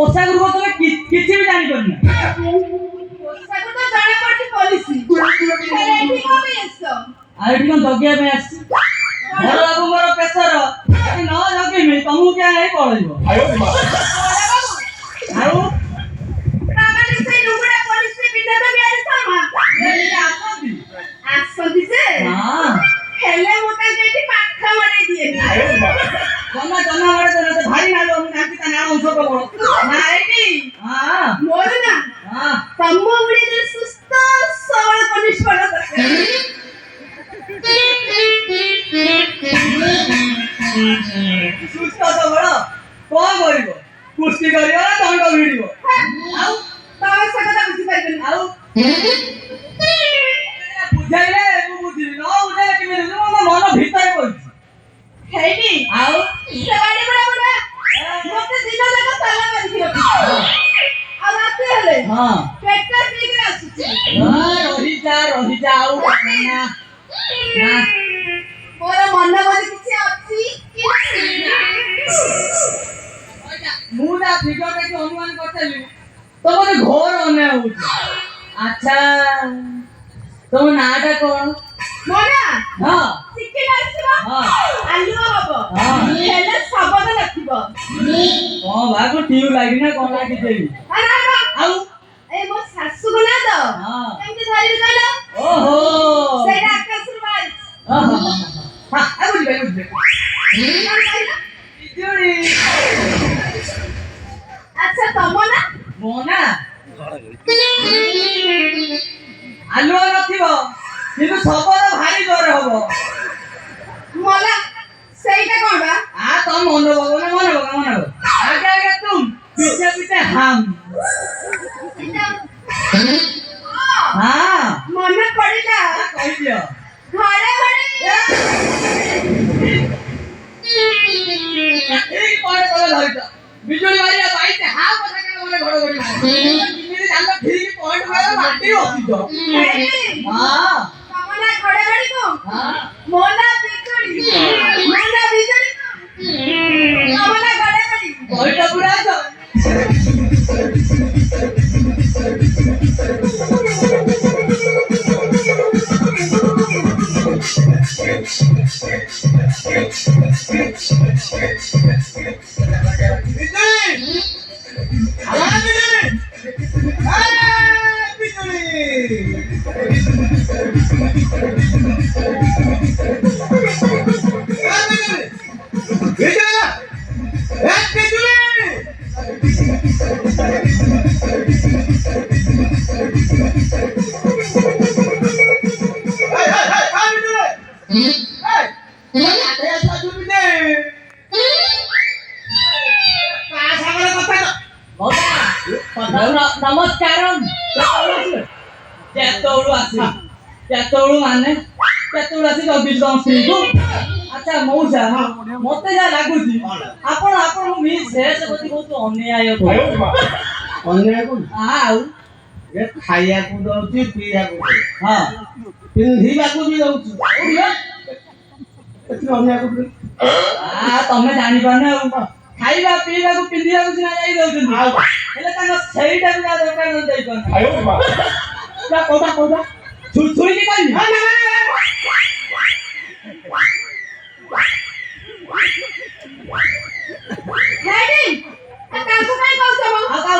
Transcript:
पोशाक रूप तमे किछि भी जानि करनी पोशाक तो जाने पड़ती पॉलिसी हेले एठी को भी आसो आ एठी कोन जगिया में आछि घर बाबू मोर प्रेशर ए न जगी मी तमु के आइ पळइबो आयो मा आउ तामाने से लुगुडा पॉलिसी बिना तो भी आले सामा आसंती से हां हेले मोटा जेठी पाखा मडे दिए आयो मा जन्ना मारे तो भारी नालो नाकी ता नाम छोट बड़ नाइटी हां मोर ना हां तम्मो उडी जे सुस्त सबळ पनिश पडा सुस्त सबळ कोन करिवो कुस्ती करियो ना दंड भिडियो आउ तावा सकता बुझी पाइबे आउ बुझाइले मु बुझिली न बुझाइले कि मेरे मन भीतर पड़छि हेडी आउ से बाडी बडा बडा मते दिन जाक ताला मारि दियो आ राते हेले हां पेटा ठीक आसुची रही जा आउ ना ना मोर मन बोली किछि अछि कि मुदा फिगर के अनुमान करतेली तो मते घोर अन्याय होउछ अच्छा तुम नाटा कोन मोना हां सिक्की मारछिबा हां आलुआ हबो हां हेले सबद लखिबो कोन भागो टीयू लागि ना कोन लागि देबी अरे आउ ए मो सासु बना दो हां केमति धरि कहलो ओहो सेटा आकाशवाज हां हां आ बुझि गयो बिजुड़ी अच्छा तमना मोना आलुआ नथिबो কিন্তু সবর ভারী জোর হবো मला সেইটা কোনবা आ तो मन बगो ना मन बगो आगे आगे तुम पीछे पीछे हम हां मन पड़िला कहि दियो घरे घरे एक पॉइंट करे धरितो बिजुली वाली बाई से हां কথা কেন মনে ঘড় ঘড়ি তুমি জানো ঠিক পয়েন্ট করে মাটি হতি তো हां तमना घरे घरे को हां मोना बिजुड़ी तमना घरे घरे ওইটা পুরা তো नमस्कारम तेतौळु आसी तेतौळु माने तेतौळु आसी जगदीश गंसी को अच्छा मौसा मते जा लागुची आपण आपण मी शेष गति बहुत अन्याय आयो मा अन्याय को आउ ए खाइया को दउची पिया को हां पिंधिबा को भी दउची एति अन्याय को आ तमे जानि पाने खाइबा पीबा को पिंधिबा को सिना जाई दउछन हेले तांग सेईटा भी दरकार न देई कोन आयो मा का कोदा छुई की कहि ना ना हेडी आ काको काय कहतो आ काउ